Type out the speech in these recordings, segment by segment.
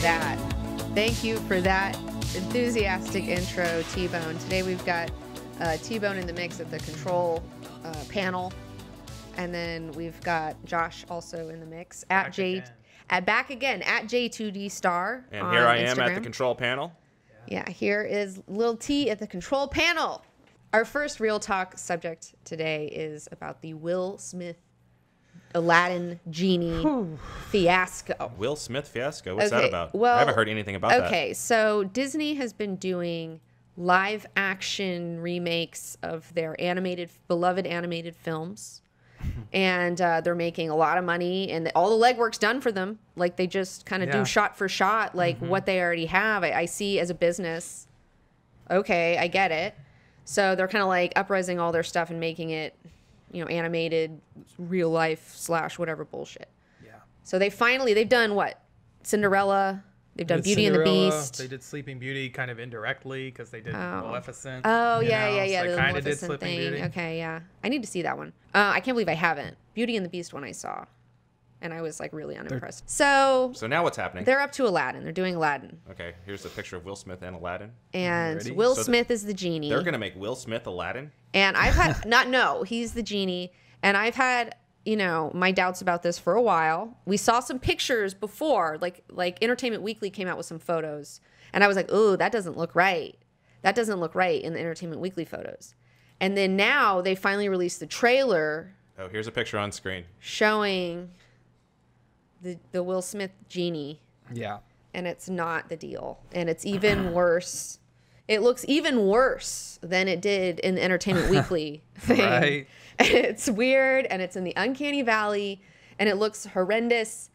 that. Thank you for that enthusiastic intro, T-Bone. Today we've got T-Bone in the mix at the control panel. And then we've got Josh also in the mix at J2D Star. And here I am at the control panel. Yeah, here is Lil T at the control panel. Our first Real Talk subject today is about the Will Smith Aladdin Genie fiasco. Will Smith fiasco? What's that about? Well, I haven't heard anything about that. Okay, so Disney has been doing live action remakes of their beloved animated films. And they're making a lot of money, and all the legwork's done for them. Like, they just kind of do shot for shot, like what they already have. I see as a business, okay, I get it. So they're kind of like uprising all their stuff and making it, animated, real life / whatever bullshit. Yeah. So they've done what? Cinderella. They've done Beauty and the Beast. They did Sleeping Beauty kind of indirectly because they did Maleficent. Oh, yeah. So the kind of did Maleficent Sleeping Beauty. Okay, yeah. I need to see that one. I can't believe I haven't. Beauty and the Beast one I saw. And I was like really unimpressed. So now what's happening? They're up to Aladdin. They're doing Aladdin. Okay, here's a picture of Will Smith and Aladdin. And Will Smith is the genie. They're going to make Will Smith Aladdin? And I've had, he's the genie. And I've had, my doubts about this for a while. We saw some pictures before, like Entertainment Weekly came out with some photos. And I was like, oh, that doesn't look right. That doesn't look right in the Entertainment Weekly photos. And then now they finally released the trailer. Oh, here's a picture on screen. Showing the Will Smith genie. Yeah. And it's not the deal. And it's even worse. It looks even worse than it did in the Entertainment Weekly thing. Right. And it's weird, and it's in the Uncanny Valley, and it looks horrendous.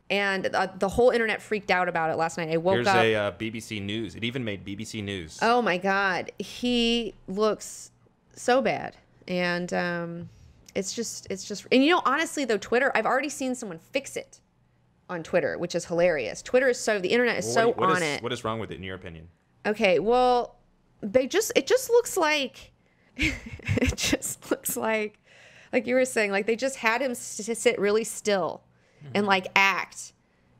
And the whole internet freaked out about it last night. I woke up. Here's a BBC News. It even made BBC News. Oh my God, he looks so bad, and it's just. And honestly though, Twitter. I've already seen someone fix it on Twitter, which is hilarious. The internet is on it. What is wrong with it in your opinion? Okay, well, it just looks like. It just looks like you were saying, like they just had him sit really still and like act,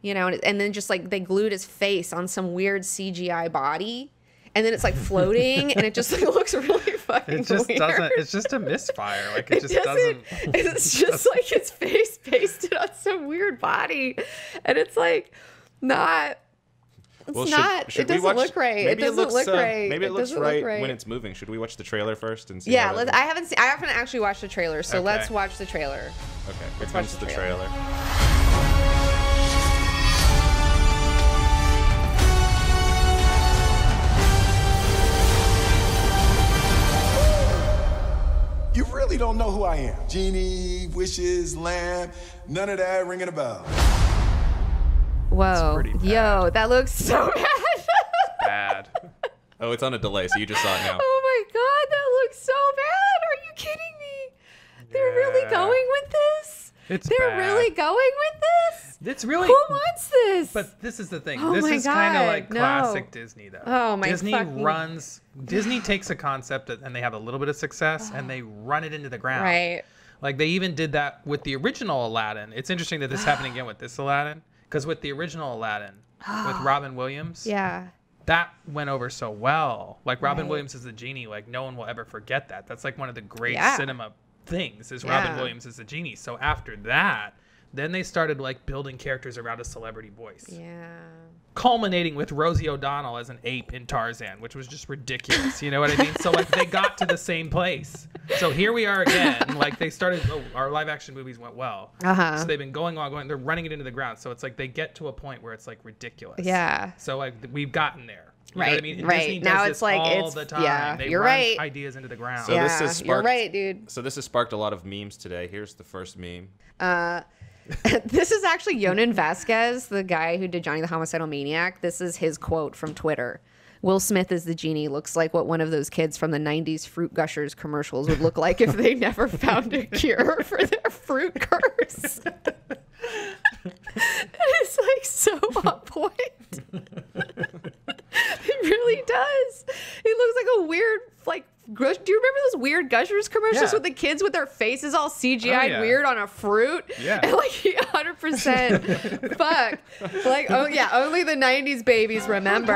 and then just like they glued his face on some weird CGI body, and then it's like floating, and it just like, looks really fucking weird. It's just a misfire. Like it just doesn't. It's just like his face pasted on some weird body, and it's like not. It doesn't look right. It doesn't look right. Maybe it looks right when it's moving. Should we watch the trailer first and see? Yeah, I haven't actually watched the trailer, so let's watch the trailer. Okay, here comes the trailer. You really don't know who I am. Genie, wishes, lamb, none of that ringing a bell. Whoa, yo, that looks so bad. Oh, it's on a delay, so you just saw it now. Oh my God, that looks so bad. Are you kidding me? They're really going with this? They're really going with this? It's really. Who wants this? But this is the thing. Oh this my is God, kind of like no. classic Disney, though. Oh my Disney takes a concept and they have a little bit of success and they run it into the ground. Right. Like they even did that with the original Aladdin. It's interesting that this happened again with this Aladdin. Because with the original Aladdin, with Robin Williams, that went over so well. Like Robin Williams is the genie. Like no one will ever forget that. That's like one of the great cinema things is Robin Williams is the genie. So after that, then they started like building characters around a celebrity voice. Yeah. Culminating with Rosie O'Donnell as an ape in Tarzan, which was just ridiculous. You know what I mean? So like they got to the same place. So here we are again. Like they started, our live action movies went well. So they've been going, they're running it into the ground. So it's like they get to a point where it's like ridiculous. Yeah. So like we've gotten there. You know what I mean? And Disney does this all the time. Yeah, they run ideas into the ground. So this has sparked, you're right, dude. So this has sparked a lot of memes today. Here's the first meme. This is actually Yonan Vasquez, the guy who did Johnny the Homicidal Maniac. This is his quote from Twitter. Will Smith as the genie looks like what one of those kids from the 90s Fruit Gushers commercials would look like if they never found a cure for their fruit curse. It's like so on point. It really does. He looks like a weird, like Do you remember those weird Gushers commercials with the kids with their faces all CGI'd weird on a fruit? Yeah. And like 100% fuck. Like, oh yeah, only the 90s babies remember.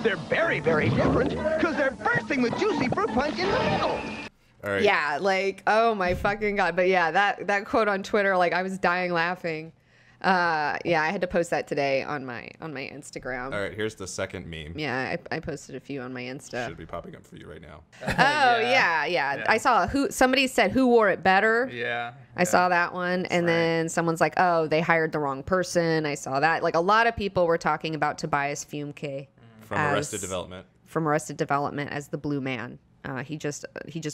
They're very, very different because they're bursting with juicy fruit punch in the middle. All right. Yeah, like, oh my fucking God. But yeah, that quote on Twitter, like I was dying laughing. Yeah, I had to post that today on my Instagram. All right, here's the second meme. Yeah, I posted a few on my Insta. Should be popping up for you right now. Oh yeah. I saw somebody said who wore it better. Yeah. I saw that one, and then someone's like, oh, they hired the wrong person. I saw that. Like a lot of people were talking about Tobias Fumke from Arrested Development. From Arrested Development as the Blue Man. He just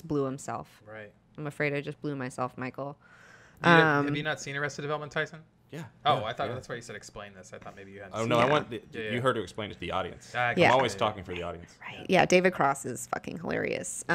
blew himself. Right. I'm afraid I just blew myself, Michael. Have you not seen Arrested Development, Tyson? Yeah. Oh, I thought that's why you said explain this. I thought maybe you hadn't. Oh no, I want you heard to explain it to the audience. I'm always talking for the audience. Right. Yeah, David Cross is fucking hilarious.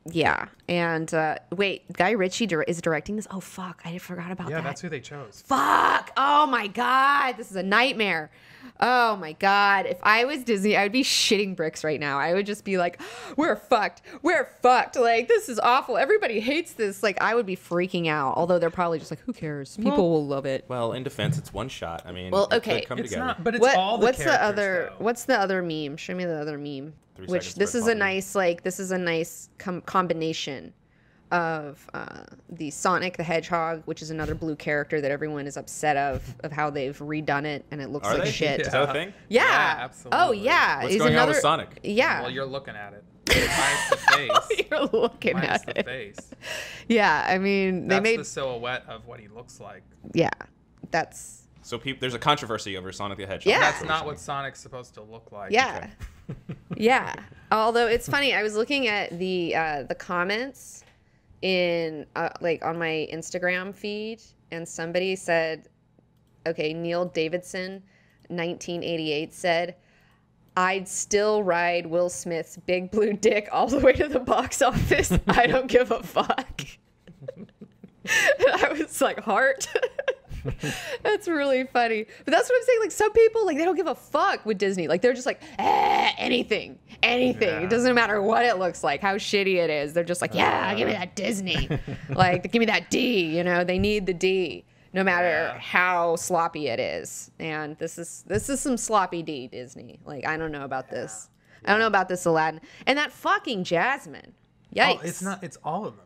Yeah, and wait, Guy Ritchie is directing this. Oh fuck, I forgot about that. Yeah, that's who they chose. Fuck! Oh my God, this is a nightmare. Oh my God, if I was Disney, I would be shitting bricks right now. I would just be like, we're fucked. We're fucked. Like, this is awful. Everybody hates this. Like, I would be freaking out. Although they're probably just like, who cares? People will love it. Well, in defense, it's one shot. I mean, well, okay, it could come it's together. not, but it's all the characters, What's the other meme? Show me the other meme. 3 Which seconds this for is Bobby. this is a nice combination of the Sonic the Hedgehog, which is another blue character that everyone is upset of how they've redone it and it looks Are like they? shit. Is that a thing? Yeah. Absolutely. Oh yeah. What's He's going on another with Sonic? Yeah. Well, you're looking at it. Minus the face. You're looking Minus at the it. face. Yeah, I mean That's they made the silhouette of what he looks like. Yeah. That's So there's a controversy over Sonic the Hedgehog. Yeah. That's not what Sonic's supposed to look like. yeah. Yeah. Although it's funny, I was looking at the comments in like on my Instagram feed, and somebody said, okay, Neil Davidson, 1988 said, I'd still ride Will Smith's big blue dick all the way to the box office. I don't give a fuck. And I was like, heart. That's really funny. But that's what I'm saying. Like, some people, like, they don't give a fuck with Disney. Like, they're just like, anything. Yeah. It doesn't matter what it looks like, how shitty it is. They're just like, yeah, give me that Disney. Like, give me that D. You know, they need the D, no matter how sloppy it is. And this is some sloppy D, Disney. Like, I don't know about this. I don't know about this Aladdin. And that fucking Jasmine. Yikes. Oh, it's not. It's all of them.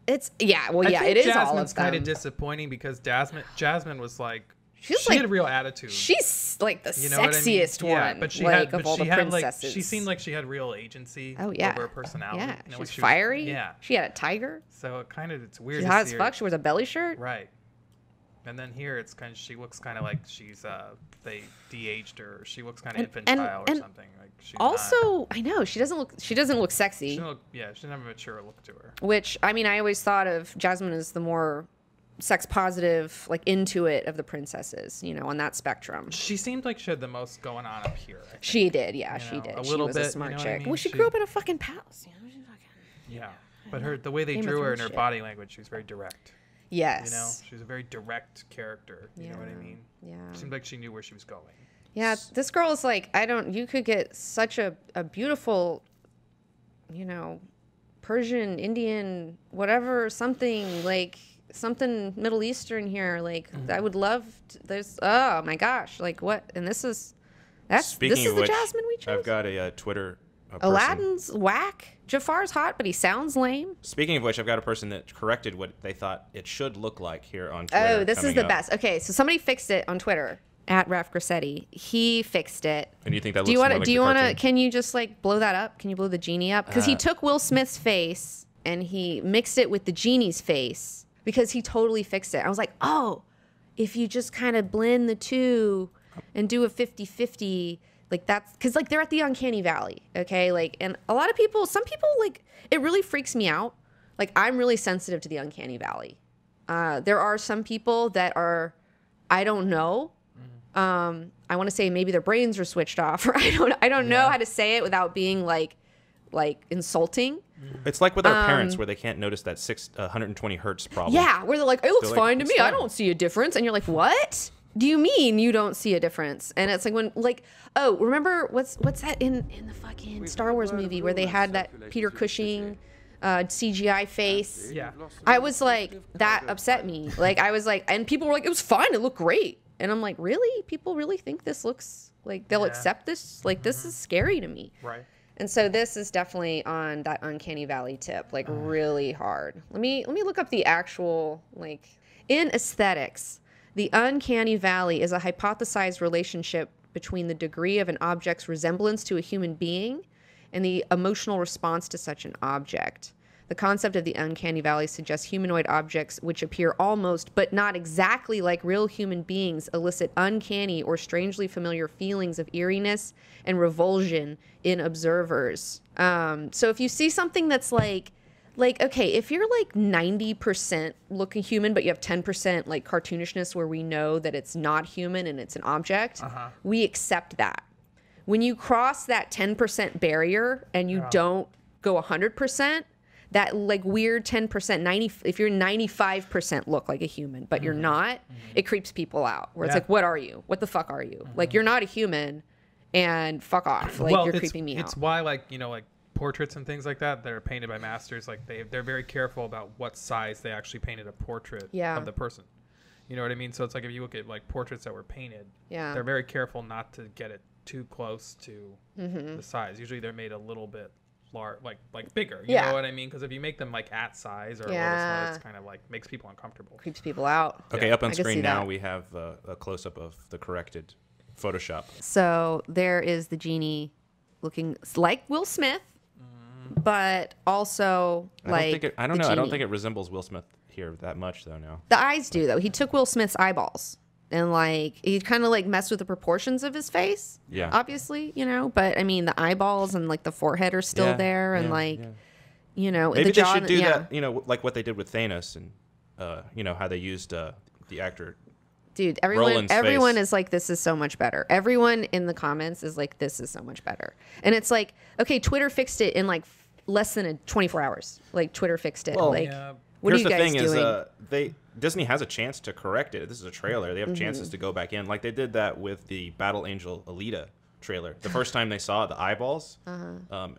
It is all of them. Jasmine's kind of disappointing because Jasmine was like, she had a real attitude. She's like the sexiest one. Yeah, but she like, had, of all the princesses. she seemed like she had real agency over her personality. Yeah, you know, she was she fiery. Yeah, she had a tiger. So it's weird. She's hot as fuck. She wears a belly shirt. Right. And then here it's kind of she looks kind of like she's they de-aged her. She looks kind of infantile or something. Like she's also, not, I know she doesn't look sexy. she doesn't have a mature look to her. Which, I mean, I always thought of Jasmine as the more sex positive, like into it of the princesses, you know, on that spectrum. She seemed like she had the most going on up here. I think. She did, yeah, she did. A little she was bit, a smart you know chick. what I mean? Well, she grew up in a fucking palace. You know, she's fucking, yeah, but the way they drew her and her body language, she was very direct. Yes. You know, she was a very direct character. You know what I mean? Yeah. It seemed like she knew where she was going. Yeah, this girl is like, you could get such a beautiful, you know, Persian, Indian, whatever, something Middle Eastern here. Like, I would love, oh my gosh, like what? And this is the Jasmine we chose? I've got a Twitter person. Aladdin's whack. Jafar's hot, but he sounds lame. Speaking of which, I've got a person that corrected what they thought it should look like here on Twitter. Oh, this is the best. Okay, so somebody fixed it on Twitter at Raf Grassetti. He fixed it. And you think that looks more like do you want to? cartoon? Can you just like blow that up? Can you blow the genie up? Because he took Will Smith's face and he mixed it with the genie's face because he totally fixed it. I was like, oh, if you just kind of blend the two and do a 50-50. Like that's because like they're at the Uncanny Valley, okay? Like, and a lot of people, some people like it really freaks me out. Like I'm really sensitive to the Uncanny Valley. There are some people that are, I don't know. I want to say maybe their brains are switched off, or I don't know how to say it without being like insulting. It's like with our parents where they can't notice that 120 hertz problem. Yeah, where they're like, it looks They're like, fine to "It's me. I fine." don't see a difference, and you're like, what? do you mean you don't see a difference? And it's like when, like, oh, remember what's that in the fucking Star Wars movie where they had that Peter Cushing CGI face? Yeah. I was like, that upset me. Like, I was like, and people were like, it was fine, it looked great. And I'm like, really? People really think this looks like they'll accept this? Like, this is scary to me. Right. And so this is definitely on that uncanny valley tip, like really hard. Let me look up the actual, like, in aesthetics, the uncanny valley is a hypothesized relationship between the degree of an object's resemblance to a human being and the emotional response to such an object. The concept of the uncanny valley suggests humanoid objects which appear almost but not exactly like real human beings elicit uncanny or strangely familiar feelings of eeriness and revulsion in observers. So if you see something that's like, okay, if you're like 90% looking human, but you have 10% like cartoonishness where we know that it's not human and it's an object, we accept that. When you cross that 10% barrier and you don't go 100%, that like weird 10%, if you're 95% look like a human, but you're not, it creeps people out. Where it's like, what are you? What the fuck are you? Like, you're not a human, and fuck off. Like, you're creeping me out. It's why, like, you know, like portraits and things like that are painted by masters. Like, they're very careful about what size they actually painted a portrait of the person. You know what I mean? So it's like if you look at like portraits that were painted, they're very careful not to get it too close to the size. Usually they're made a little bit like bigger, you know what I mean? Because if you make them like at size or a little smaller, it's kind of like makes people uncomfortable. Creeps people out. Okay, up on screen now we have a close-up of the corrected Photoshop. So there is the genie looking like Will Smith, but also like I don't know. I don't think it resembles Will Smith here that much though now. The eyes do though. He took Will Smith's eyeballs. And like he kind of like messed with the proportions of his face, obviously, you know. But I mean, the eyeballs and like the forehead are still there, and you know, maybe the jaw, they should do that, you know, like what they did with Thanos, and you know how they used the actor. Dude, everyone is like, this is so much better. Everyone in the comments is like, this is so much better. And it's like, okay, Twitter fixed it in like less than 24 hours. Like Twitter fixed it. Well, like, what are you guys doing? Disney has a chance to correct it. This is a trailer. They have chances to go back in. Like they did that with the Battle Angel Alita trailer. The first time they saw the eyeballs,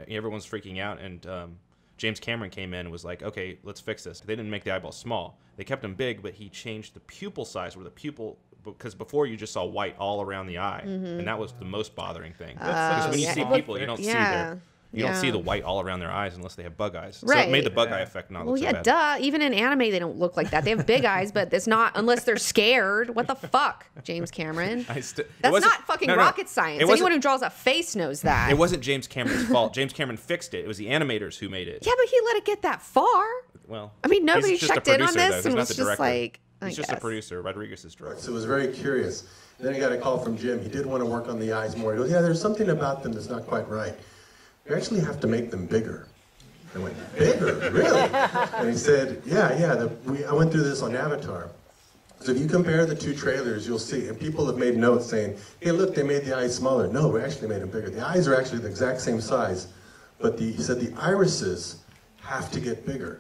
everyone's freaking out. And James Cameron came in and was like, okay, let's fix this. They didn't make the eyeballs small. They kept them big, but he changed the pupil size where the pupil, because before you just saw white all around the eye. And that was the most bothering thing. Because when you see people, you don't see their... You don't see the white all around their eyes unless they have bug eyes. So it made the bug eye effect not look so bad. Duh. Even in anime, they don't look like that. They have big eyes, but it's not unless they're scared. What the fuck, James Cameron? That's not fucking rocket science. Anyone who draws a face knows that. It wasn't James Cameron's fault. James Cameron fixed it. It was the animators who made it. Yeah, but he let it get that far. Well, I mean, nobody checked in on this and was just like... He's just a producer. Rodriguez is director. So it was very curious. Then he got a call from Jim. He did want to work on the eyes more. He goes, yeah, there's something about them that's not quite right. You actually have to make them bigger. I went, bigger? Really? And he said, yeah, I went through this on Avatar. So if you compare the two trailers, you'll see, and people have made notes saying, hey, look, they made the eyes smaller. No, we actually made them bigger. The eyes are actually the exact same size, but he said the irises have to get bigger.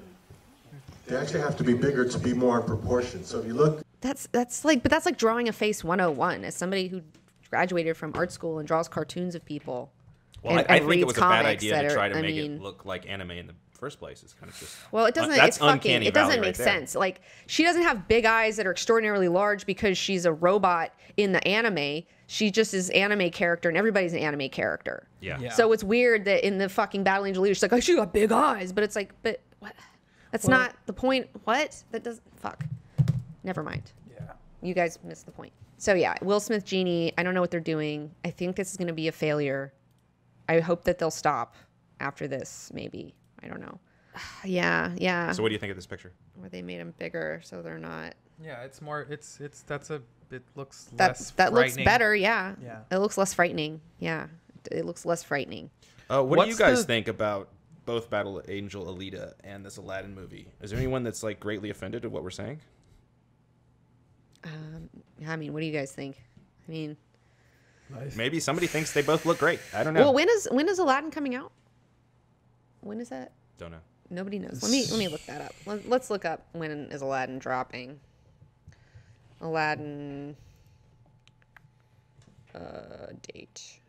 They actually have to be bigger to be more in proportion. So if you look... That's like drawing a face 101 as somebody who graduated from art school and draws cartoons of people. Well, I think it was a bad idea to try to make it look like anime in the first place. It's kind of just... Well, it doesn't... That's uncanny. It doesn't make sense. Like, she doesn't have big eyes that are extraordinarily large because she's a robot in the anime. She just is anime character, and everybody's an anime character. Yeah. So it's weird that in the fucking Battle Angel Alita, she's like, oh, she got big eyes. But it's like, but what? That's not the point. What? That doesn't... Fuck. Never mind. Yeah. You guys missed the point. So, yeah, Will Smith, Genie, I don't know what they're doing. I think this is going to be a failure. I hope that they'll stop after this, maybe. I don't know. Yeah. So what do you think of this picture? Where they made them bigger so they're not... Yeah, it's more... It looks That less frightening. looks better, yeah. Yeah. It looks less frightening. Yeah. It looks less frightening. What do you guys think about both Battle Angel Alita and this Aladdin movie? Is there anyone that's like greatly offended at what we're saying? I mean, what do you guys think? I mean... Nice. Maybe somebody thinks they both look great. I don't know. Well, when is Aladdin coming out? When is that? Don't know. Nobody knows. Let me look that up. Let's look up when is Aladdin dropping. Aladdin date.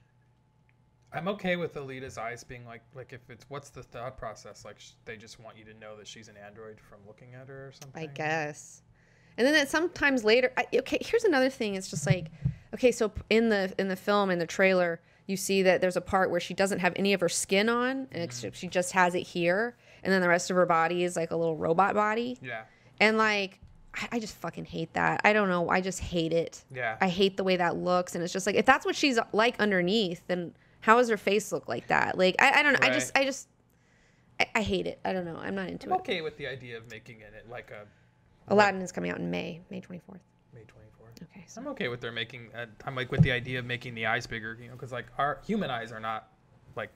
I'm okay with Alita's eyes being like if it's what's the thought process? Like they just want you to know that she's an android from looking at her or something. I guess. And then that sometimes later. Okay, here's another thing. It's just like, okay, so in the film, in the trailer, you see that there's a part where she doesn't have any of her skin on, and she just has it here, and then the rest of her body is like a little robot body. Yeah. And like, I just fucking hate that. I don't know. I just hate it. Yeah. I hate the way that looks, and it's just like, if that's what she's like underneath, then how does her face look like that? Like, I don't know. Right. I hate it. I don't know. I'm not into it. I'm okay with the idea of making it like a. Aladdin is coming out in May 24th. May 24th. Okay. So. I'm okay with their making. I'm like with the idea of making the eyes bigger, you know, because like our human eyes are not like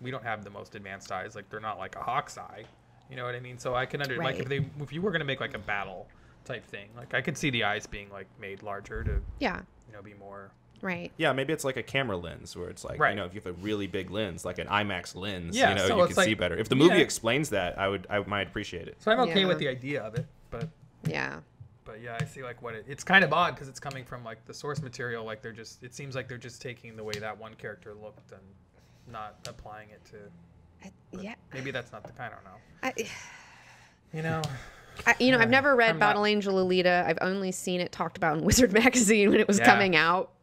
we don't have the most advanced eyes. Like they're not like a hawk's eye. You know what I mean? So I can right. like if you were gonna make like a battle type thing, like I could see the eyes being like made larger to you know be more. Right. Yeah, maybe it's like a camera lens where it's like, you know, if you have a really big lens, like an IMAX lens, you know, so you can see better. If the movie explains that, I might appreciate it. So I'm okay with the idea of it, but yeah. But yeah, I see like it's kind of odd because it's coming from like the source material. Like it seems like they're just taking the way that one character looked and not applying it to. Yeah. Maybe that's not I don't know. I've never read Battle Angel Alita. I've only seen it talked about in Wizard magazine when it was coming out.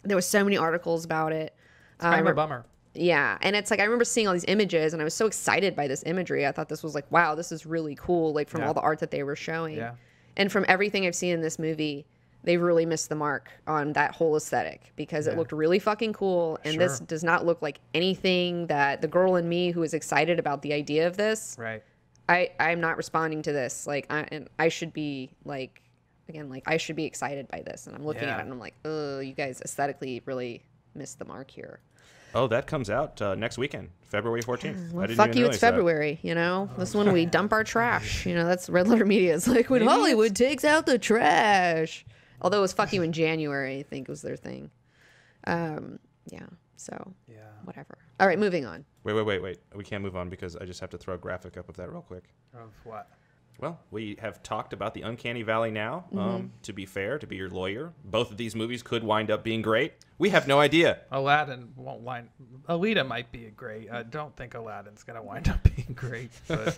There was so many articles about it. It's kind of a bummer. Yeah, and it's like I remember seeing all these images, and I was so excited by this imagery. I thought this was like, wow, this is really cool. Like from all the art that they were showing, and from everything I've seen in this movie, they really missed the mark on that whole aesthetic because it looked really fucking cool. And this does not look like anything that the girl in me who was excited about the idea of this. Right. I'm not responding to this. Like, I should be like. Again, like I should be excited by this, and I'm looking at it and I'm like, oh, you guys aesthetically really missed the mark here. Oh, that comes out next weekend, February 14th. Well, fuck you, it's February, you know? This is when we dump our trash. You know, that's Red Letter Media. It's like when Hollywood takes out the trash. Although it was fuck you in January, I think was their thing. So whatever. All right, moving on. Wait. We can't move on because I just have to throw a graphic up of that real quick. Of what? Well, we have talked about the Uncanny Valley now. To be fair, to be your lawyer, both of these movies could wind up being great. We have no idea. Aladdin won't wind. Alita might be great. I don't think Aladdin's gonna wind up being great, but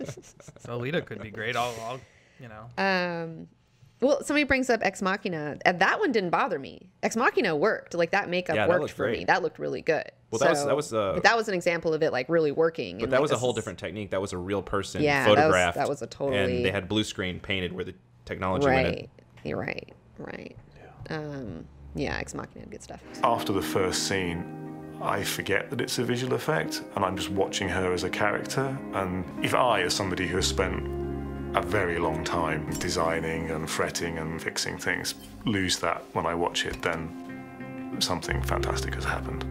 Alita could be great. I'll you know. Well, somebody brings up Ex Machina, and that one didn't bother me. Ex Machina worked. Like that makeup worked for me. That looked really good. Well, but that was an example of it like really working. But that was a whole different technique. That was a real person photographed. That was a totally. And they had blue screen painted where the technology went in. You're right. Ex Machina had good stuff. After the first scene, I forget that it's a visual effect, and I'm just watching her as a character. And if I, as somebody who has spent a very long time designing and fretting and fixing things, lose that when I watch it, then something fantastic has happened.